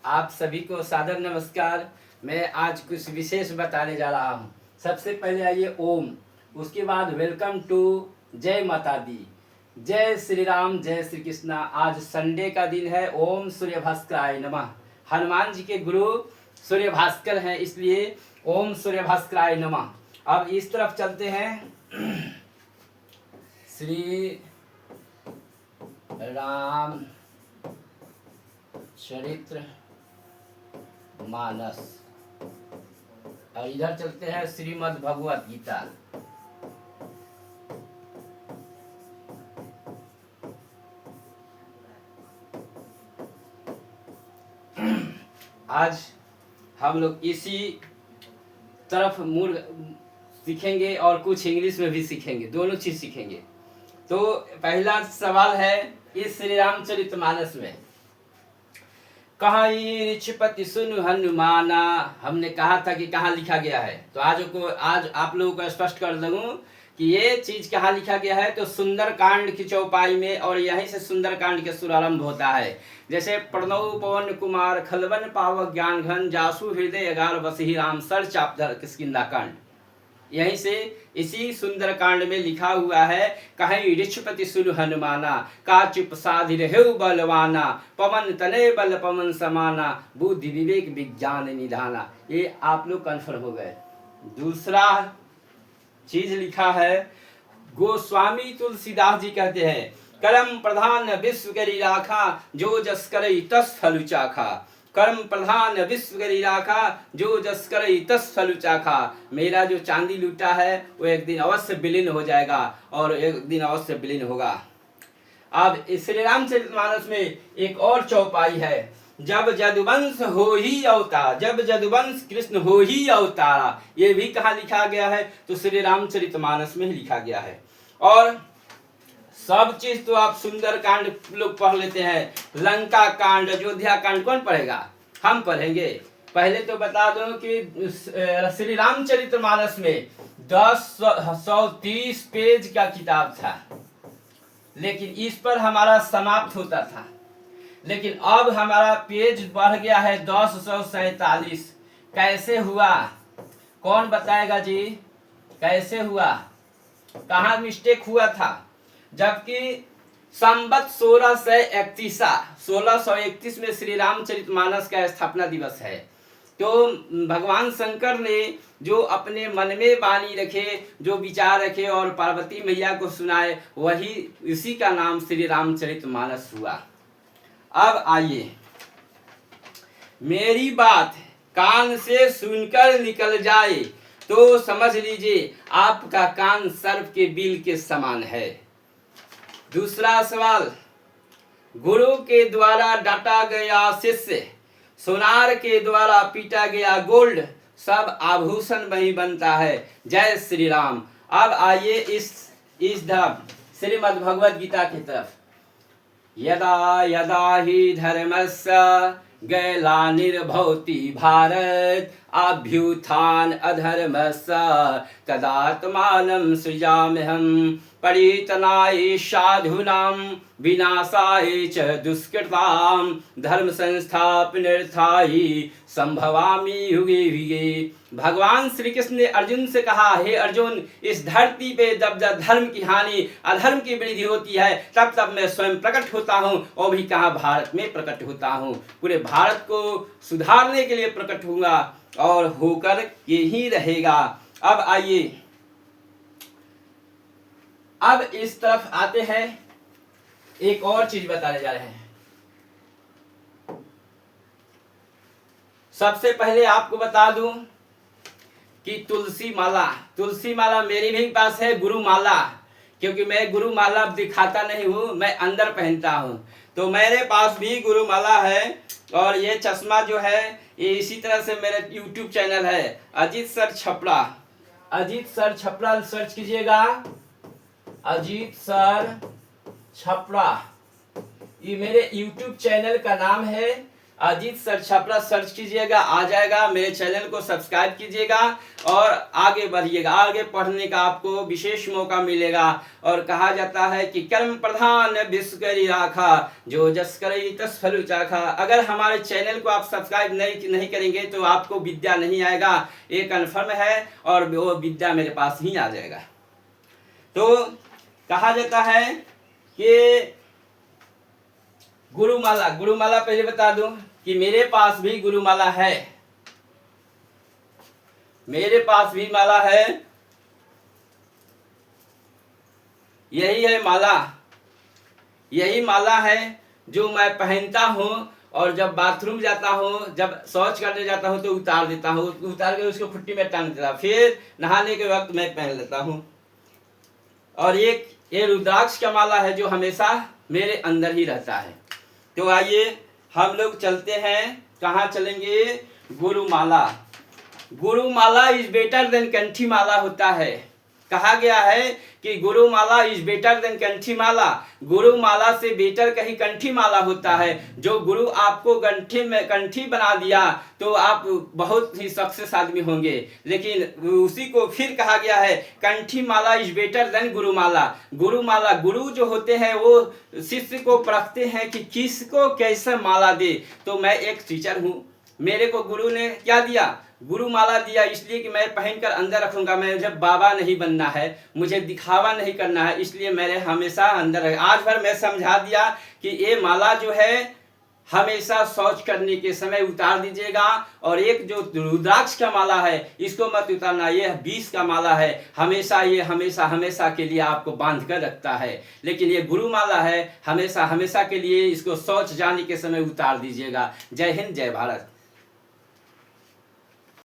आप सभी को सादर नमस्कार। मैं आज कुछ विशेष बताने जा रहा हूँ। सबसे पहले आइए ओम, उसके बाद वेलकम टू जय माता दी, जय श्री राम, जय श्री कृष्णा। आज संडे का दिन है। ओम सूर्य भास्कराय नमः। हनुमान जी के गुरु सूर्य भास्कर हैं, इसलिए ओम सूर्य भास्कराय नमः। अब इस तरफ चलते हैं। श्री राम चरित्र मानस, और इधर चलते हैं श्रीमद् भगवत गीता। आज हम लोग इसी तरफ मूल सीखेंगे और कुछ इंग्लिश में भी सीखेंगे, दोनों चीज सीखेंगे। तो पहला सवाल है इस श्री रामचरितमानस में, कहीं ऋषपति सुन हनुमाना। हमने कहा था कि कहाँ लिखा गया है, तो आज आप लोगों को स्पष्ट कर दूं कि ये चीज कहाँ लिखा गया है। तो सुंदर कांड की चौपाई में, और यहीं से सुंदर कांड के शुभारंभ होता है। जैसे प्रणव पवन कुमार खलवन पावक ज्ञान घन जासु हृदय अगार बसहि राम सर चापधर किष्किंधा कांड, यहीं से इसी सुंदर कांड में लिखा हुआ है, कहीं ऋषपति सुन हनुमाना, का चुप साधि रहेउ बलवाना, पवन तनय बल पवन समाना, बुद्धि विवेक विज्ञान निधाना। ये आप लोग कन्फर्म हो गए। दूसरा चीज लिखा है, गोस्वामी तुलसीदास जी कहते हैं, कर्म प्रधान विश्व करी राखा, जो जस करई तस फल चाखा। कर्म प्रधान विश्व करी राखा, जो जस करई तस फल चाखा। मेरा जो चांदी लूटा है वो एक दिन अवश्य विलीन हो जाएगा, और एक दिन अवश्य विलीन होगा। अब श्री रामचरितमानस में एक और चौपाई है, जब जदुवंश हो ही अवतार, जब जदुवंश कृष्ण हो ही अवतारा। ये भी कहाँ लिखा गया है, तो श्री रामचरितमानस में ही लिखा गया है। और सब चीज तो आप सुंदर कांड लोग पढ़ लेते हैं, लंका कांड, अयोध्या कांड कौन पढ़ेगा? हम पढ़ेंगे। पहले तो बता दो कि श्री रामचरितमानस में 130 पेज का किताब था, लेकिन इस पर हमारा समाप्त होता था। लेकिन अब हमारा पेज बढ़ गया है 1047। कैसे हुआ? कौन बताएगा जी, कैसे हुआ? कहाँ मिस्टेक हुआ था? जबकि संवत 1631 में श्री रामचरितमानस का स्थापना दिवस है। तो भगवान शंकर ने जो अपने मन में वाणी रखे, जो विचार रखे और पार्वती मैया को सुनाए, वही इसी का नाम श्री रामचरितमानस हुआ। अब आइए, मेरी बात कान से सुनकर निकल जाए तो समझ लीजिए आपका कान सर्प के बिल के समान है। दूसरा सवाल, गुरु के द्वारा डांटा गया शिष्य, सोनार के द्वारा पीटा गया गोल्ड, सब आभूषण वही बनता है। जय श्री राम। अब आइए इस श्रीमद् भगवद गीता की तरफ। यदा यदा ही धर्मस्य ग्लानिर्भवति भारत, अभ्युत्थान अधर्मस्य तदात्मानं सृजाम्यहम्, परितनाय साधूनां विनाशाय च दुष्कृतां, धर्म संस्थापनार्थाय संभवामि युगे युगे। भगवान श्री कृष्ण ने अर्जुन से कहा, हे अर्जुन, इस धरती पे जब जब धर्म की हानि अधर्म की वृद्धि होती है, तब तब मैं स्वयं प्रकट होता हूँ। और भी कहाँ, भारत में प्रकट होता हूँ। पूरे भारत को सुधारने के लिए प्रकट होऊंगा और होकर के ही रहेगा। अब आइए, अब इस तरफ आते हैं, एक और चीज बताने जा रहे हैं। सबसे पहले आपको बता दूं कि तुलसी माला मेरे भी पास है, गुरु माला, क्योंकि मैं गुरु माला दिखाता नहीं हूं, मैं अंदर पहनता हूं। तो मेरे पास भी गुरु माला है। और ये चश्मा जो है, ये इसी तरह से मेरे YouTube चैनल है, Ajit sir Chhapra. Ajit sir Chhapra search कीजिएगा, अजीत सर छपड़ा, ये मेरे YouTube चैनल का नाम है। अजीत सर छपरा सर्च कीजिएगा, आ जाएगा। मेरे चैनल को सब्सक्राइब कीजिएगा और आगे बढ़िएगा। आगे पढ़ने का आपको विशेष मौका मिलेगा। और कहा जाता है कि कर्म प्रधान विश्व करी राखा, जो जस करे तस फल चाखा। अगर हमारे चैनल को आप सब्सक्राइब नहीं करेंगे तो आपको विद्या नहीं आएगा, ये कन्फर्म है। और वो विद्या मेरे पास ही आ जाएगा। तो कहा जाता है कि गुरुमाला, गुरुमाला पहले बता दूं कि मेरे पास भी गुरुमाला है। मेरे पास भी माला है, यही है माला। यही माला है जो मैं पहनता हूं और जब बाथरूम जाता हूं, जब शौच करने जाता हूं तो उतार देता हूं, उतार के उसको खुट्टी में टांग देता, फिर नहाने के वक्त मैं पहन लेता हूं। और एक ये रुद्राक्ष का माला है जो हमेशा मेरे अंदर ही रहता है। तो आइए हम लोग चलते हैं, कहाँ चलेंगे? गुरुमाला। गुरुमाला इज बेटर देन कंठी माला होता है। कहा गया है कि गुरुमाला इज बेटर देन कंठी माला। गुरुमाला से बेटर कहीं कंठी माला होता है। जो गुरु आपको कंठी बना दिया तो आप बहुत ही सक्सेस आदमी होंगे। लेकिन उसी को फिर कहा गया है कंठी माला इज बेटर देन गुरुमाला। गुरुमाला, गुरु जो होते हैं वो शिष्य को परखते हैं कि किसको कैसे माला दे। तो मैं एक टीचर हूँ, मेरे को गुरु ने क्या दिया? गुरुमाला दिया, इसलिए कि मैं पहनकर अंदर रखूंगा। मुझे बाबा नहीं बनना है, मुझे दिखावा नहीं करना है, इसलिए मेरे हमेशा अंदर है। आज भर मैं समझा दिया कि ये माला जो है हमेशा शौच करने के समय उतार दीजिएगा। और एक जो रुद्राक्ष का माला है इसको मत उतारना, ये 20 का माला है, हमेशा ये हमेशा हमेशा के लिए आपको बांध कर रखता है। लेकिन ये गुरु माला है, हमेशा हमेशा के लिए इसको शौच जाने के समय उतार दीजिएगा। जय हिंद, जय भारत।